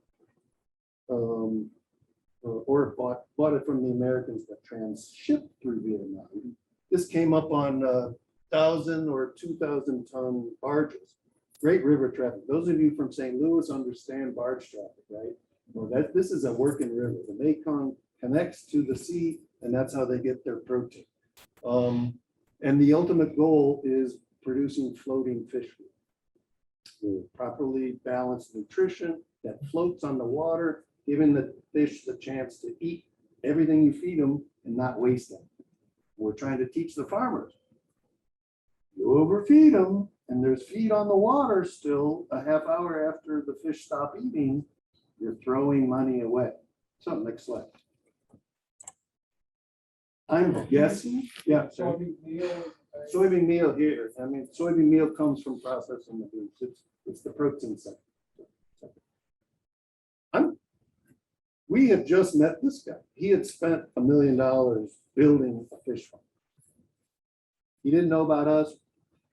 Speaker 4: or bought it from the Americans that transshipped through Vietnam. This came up on 1,000 or 2,000 ton barges. Great river traffic. Those of you from St. Louis understand barge traffic, right? Well, this is a working river. The Mekong connects to the sea, and that's how they get their protein. And the ultimate goal is producing floating fish food with properly balanced nutrition that floats on the water, giving the fish the chance to eat everything you feed them and not waste them. We're trying to teach the farmers. You overfeed them, and there's feed on the water still a half hour after the fish stop eating, you're throwing money away. So next slide. I'm guessing, yeah. Soybean meal here. I mean, soybean meal comes from processing the beans. It's the protein sector. We had just met this guy. He had spent $1 million building a fish farm. He didn't know about us.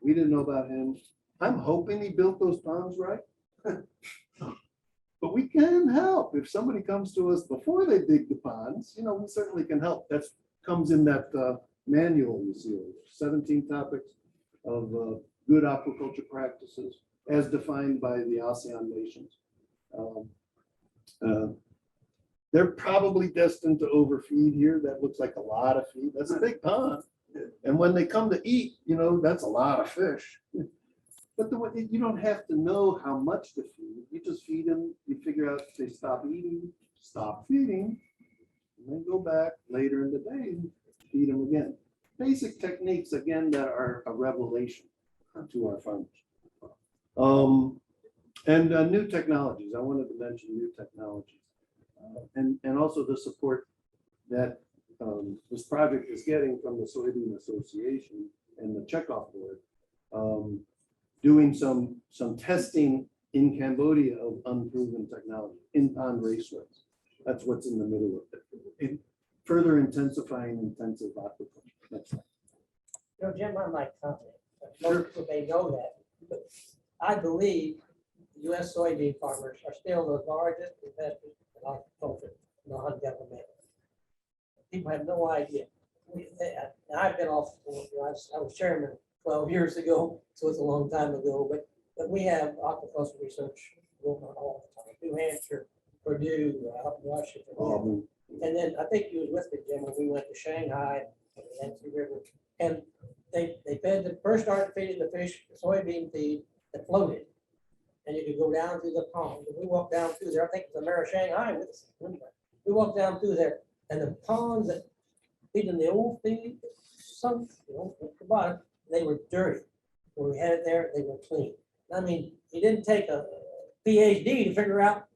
Speaker 4: We didn't know about him. I'm hoping he built those ponds right. But we can help. If somebody comes to us before they dig the ponds, we certainly can help. That comes in that manual you see, 17 topics of good aquaculture practices as defined by the ASEAN nations. They're probably destined to overfeed here. That looks like a lot of feed. That's a big pond. And when they come to eat, that's a lot of fish. But you don't have to know how much to feed. You just feed them. You figure out if they stop eating, stop feeding, and then go back later in the day and feed them again. Basic techniques, again, that are a revelation to our farmers. And new technologies. I wanted to mention new technologies. And also the support that this project is getting from the Soybean Association and the Checkoff Board, doing some testing in Cambodia of unproven technology in pond raceways. That's what's in the middle of it. Further intensifying intensive aquaculture. Next slide.
Speaker 11: You know, Jim, I might comment. Most people may know that, but I believe U.S. soybean farmers are still the largest investors in aquaculture, non-governmental. People have no idea. I've been off, I was chairman 12 years ago, so it's a long time ago, but we have aquaculture research going on all the time. New Hampshire, Purdue, out in Washington. And then I think you was with me, Jim, when we went to Shanghai and the Yangtze River. And they first started feeding the fish soybean feed that floated. And you could go down through the pond. And we walked down through there. I think it was the mayor of Shanghai with us. We walked down through there, and the ponds that feeding the old feed sunk, at the bottom, they were dirty. When we had it there, they were clean. I mean, you didn't take a PhD to figure out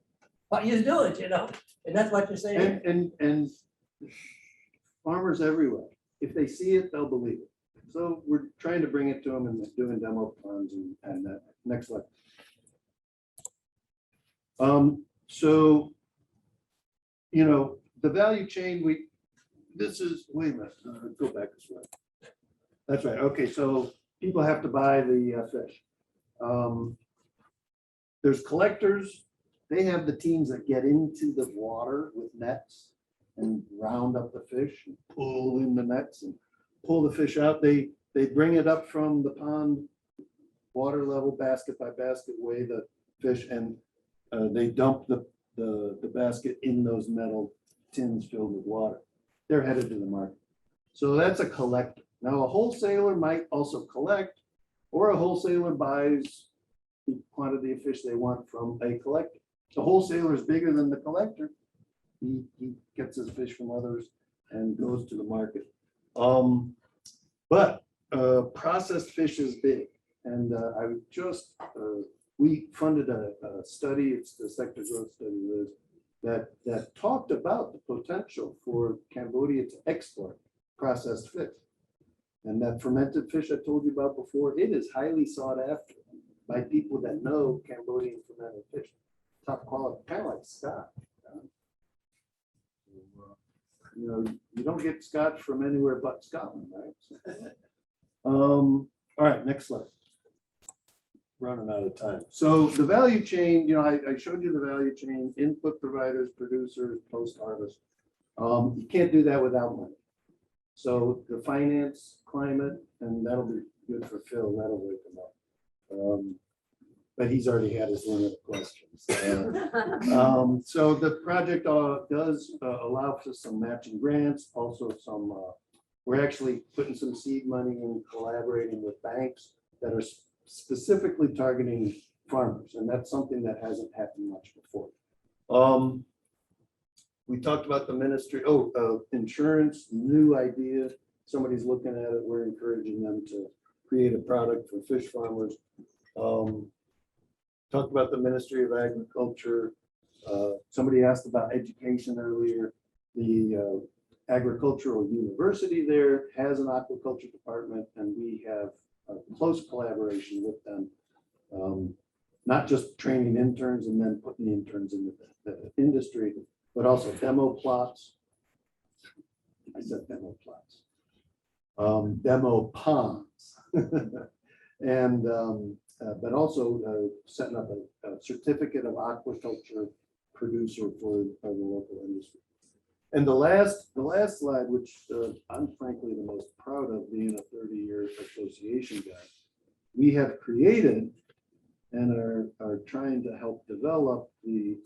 Speaker 11: what you're doing, and that's what you're saying.
Speaker 4: And farmers everywhere, if they see it, they'll believe it. So we're trying to bring it to them and doing demo ponds and that. Next slide. So, the value chain, wait a minute, go back this way. That's right. Okay, so people have to buy the fish. There's collectors. They have the teams that get into the water with nets and round up the fish and pull in the nets and pull the fish out. They bring it up from the pond, water level, basket by basket, weigh the fish, and they dump the basket in those metal tins filled with water. They're headed to the market. So that's a collector. Now, a wholesaler might also collect, or a wholesaler buys the quantity of fish they want from a collector. The wholesaler is bigger than the collector. He gets his fish from others and goes to the market. But processed fish is big. And I just, we funded a study, it's the sector growth study, Liz, that talked about the potential for Cambodia to export processed fish. And that fermented fish I told you about before, it is highly sought after by people that know Cambodian fermented fish. Top quality, kind of like scotch. You don't get scotch from anywhere but Scotland, right? All right, next slide. Running out of time. So the value chain, I showed you the value chain, input providers, producers, post-harvest. You can't do that without money. So the finance, climate, and that'll be good for Phil, that'll wake him up. But he's already had his limit of questions. So the project does allow for some matching grants, also some, we're actually putting some seed money in collaborating with banks that are specifically targeting farmers. And that's something that hasn't happened much before. We talked about the ministry, insurance, new idea. Somebody's looking at it. We're encouraging them to create a product for fish farmers. Talked about the Ministry of Agriculture. Somebody asked about education earlier. The agricultural university there has an aquaculture department, and we have a close collaboration with them. Not just training interns and then putting the interns in the industry, but also demo plots. I said demo plots. Demo ponds. And but also setting up a certificate of aquaculture producer for the local industry. And the last slide, which I'm frankly the most proud of, being a 30-year association guy, we have created and are trying to help develop the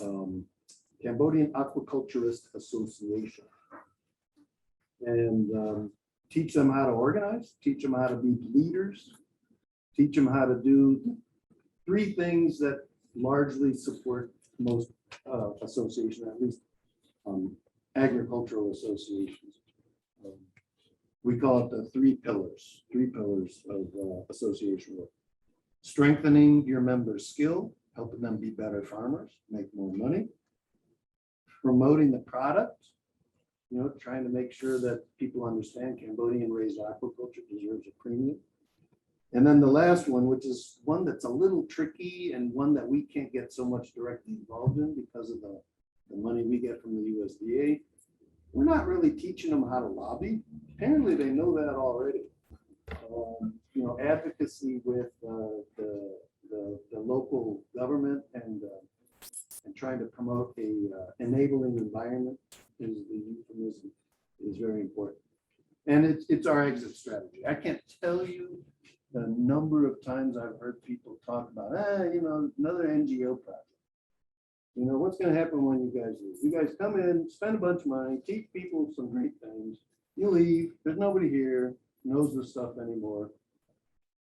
Speaker 4: Cambodian Aquaculturist Association, and teach them how to organize, teach them how to be leaders, teach them how to do 3 things that largely support most associations, at least agricultural associations. We call it the 3 pillars of association work. Strengthening your members' skill, helping them be better farmers, make more money. promoting the product, you know, trying to make sure that people understand Cambodian raised aquaculture deserves a premium. And then the last one, which is one that's a little tricky and one that we can't get so much directly involved in because of the money we get from the USDA. We're not really teaching them how to lobby. Apparently they know that already. You know, advocacy with the local government and trying to promote a enabling environment is the euphemism is very important. And it's our exit strategy. I can't tell you the number of times I've heard people talk about, you know, another NGO project. You know, what's going to happen when you guys leave? You guys come in, spend a bunch of money, teach people some great things. You leave, there's nobody here, knows this stuff anymore.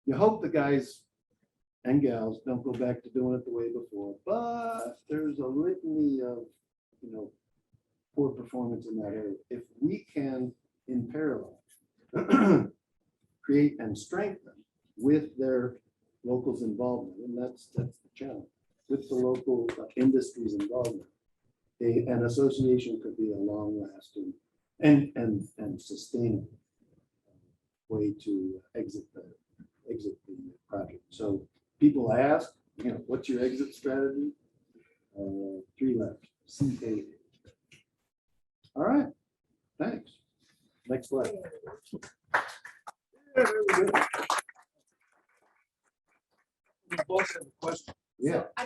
Speaker 4: You hope the guys and gals don't go back to doing it the way before, but there's a litany of, you know, poor performance in that area. If we can, in parallel, create and strengthen with their locals' involvement, and that's the challenge, with the local industry's involvement, an association could be a long-lasting and sustainable way to exit the project. So people ask, you know, what's your exit strategy? 3 left. CA. All right. Thanks. Next slide. Yeah.
Speaker 12: I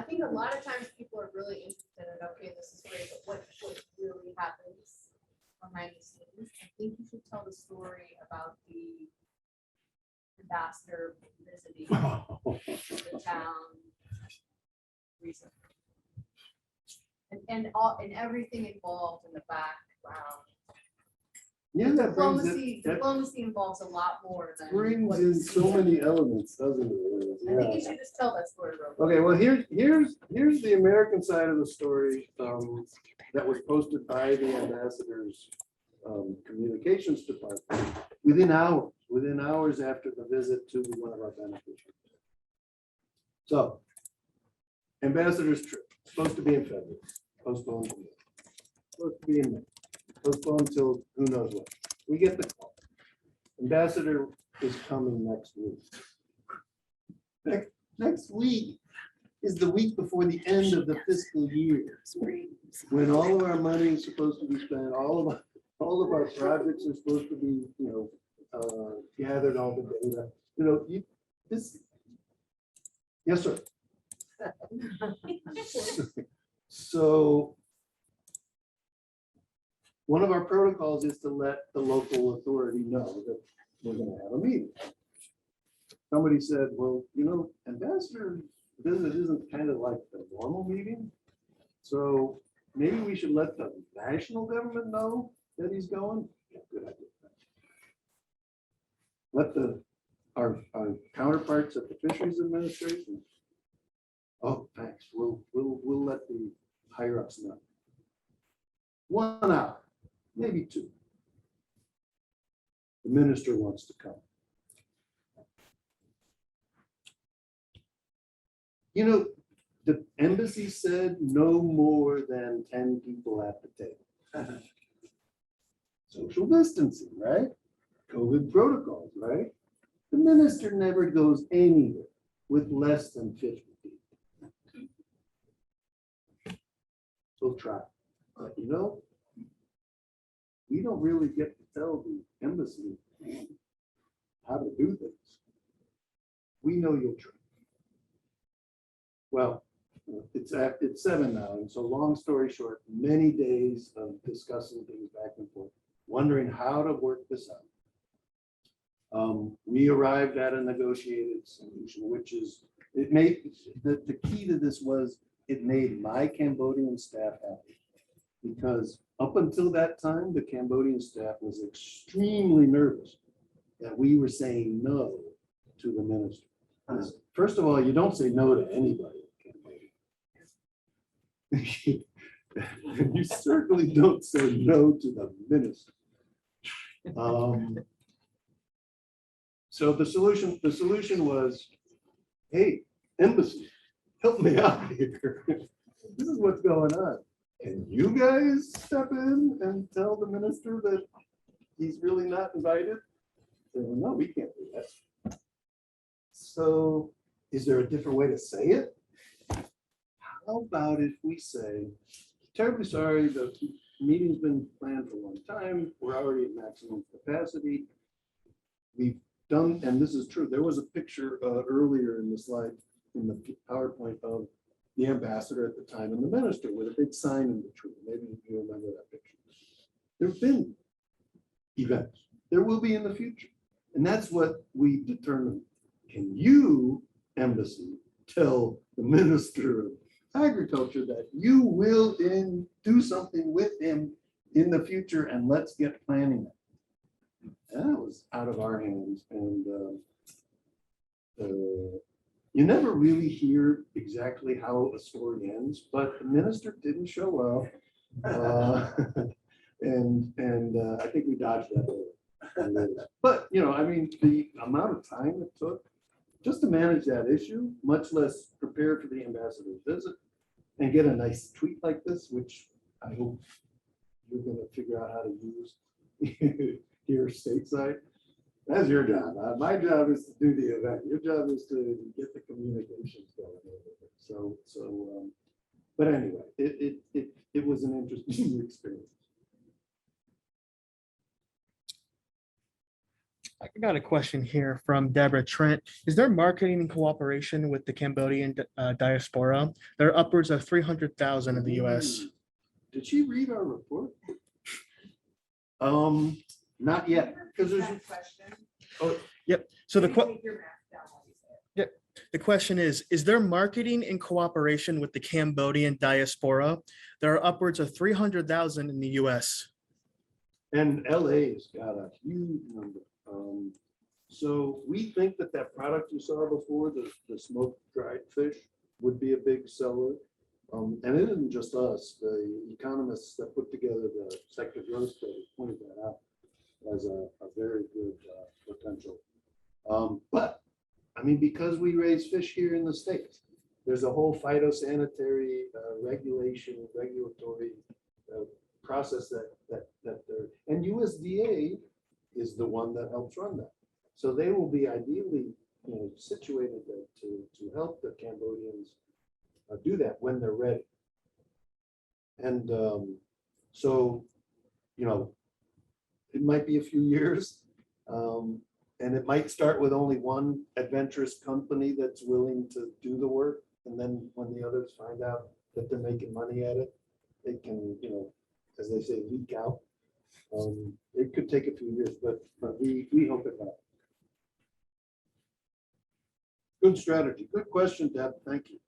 Speaker 12: think a lot of times people are really interested in, okay, this is great, but what really happens behind the scenes? I think you should tell the story about the ambassador visiting the town recently. And everything involved in the background.
Speaker 4: Yeah, that brings
Speaker 12: Diplomacy involves a lot more than.
Speaker 4: brings in so many elements, doesn't it?
Speaker 12: I think you should just tell that story real quick.
Speaker 4: Okay, well, here's the American side of the story that was posted by the ambassador's communications department within hours after the visit to one of our beneficiaries. So, ambassador's trip, supposed to be in February, postponed. Supposed to be in May, postponed till who knows what. We get the call. Ambassador is coming next week. Next week is the week before the end of the fiscal year, when all of our money is supposed to be spent, all of our projects are supposed to be, you know, gathered all the data. You know, this. Yes, sir. So one of our protocols is to let the local authority know that we're going to have a meeting. Somebody said, well, you know, ambassador visit isn't kind of like the normal meeting. So maybe we should let the national government know that he's going. Yeah, good idea. Let our counterparts at the Fisheries Administration. Oh, thanks. We'll let the higher ups know. 1 hour, maybe 2. The minister wants to come. You know, the embassy said no more than 10 people at the table. Social distancing, right? COVID protocols, right? The minister never goes anywhere with less than 50 people. We'll try. But you know, we don't really get to tell the embassy how to do things. We know you'll try. Well, it's 7 now, and so long story short, many days of discussing things back and forth, wondering how to work this out. We arrived at a negotiated solution, which is, it made, the key to this was, it made my Cambodian staff happy. Because up until that time, the Cambodian staff was extremely nervous that we were saying no to the minister. First of all, you don't say no to anybody. You certainly don't say no to the minister. So the solution was, hey, embassy, help me out here. this is what's going on. Can you guys step in and tell the minister that he's really not invited? They go, no, we can't do that. So is there a different way to say it? How about if we say, terribly sorry, the meeting's been planned for a long time. We're already at maximum capacity. We've done, and this is true, there was a picture earlier in the slide, in the PowerPoint of the ambassador at the time and the minister with a big sign in the tree. Maybe you remember that picture. There have been events. There will be in the future. And that's what we determined. Can you, embassy, tell the minister of agriculture that you will do something with him in the future, and let's get planning it. That was out of our hands. And you never really hear exactly how a story ends, but the minister didn't show up. And I think we dodged that bullet. But, you know, I mean, the amount of time it took just to manage that issue, much less prepare for the ambassador's visit and get a nice tweet like this, which I hope you're going to figure out how to use here stateside. That's your job. My job is to do the event. Your job is to get the communications going. So, but anyway, it was an interesting experience.
Speaker 5: I got a question here from Deborah Trent. Is there marketing and cooperation with the Cambodian diaspora? There are upwards of 300,000 in the US.
Speaker 4: Did she read our report? Not yet, because there's. Oh,
Speaker 5: yep. So the question is there marketing and cooperation with the Cambodian diaspora? There are upwards of 300,000 in the US.
Speaker 4: And LA's got a huge number. So we think that that product you saw before, the smoked dried fish, would be a big seller. And it isn't just us. The economists that put together the sector growth study pointed that out as a very good potential. But I mean, because we raise fish here in the States, there's a whole phytosanitary regulatory process that and USDA is the one that helps run that. So they will be ideally, you know, situated to help the Cambodians do that when they're ready. And so, you know, it might be a few years, and it might start with only one adventurous company that's willing to do the work. And then when the others find out that they're making money at it, they can, you know, as they say, leak out. It could take a few years, but we hope it will. Good strategy. Good question, Deb. Thank you.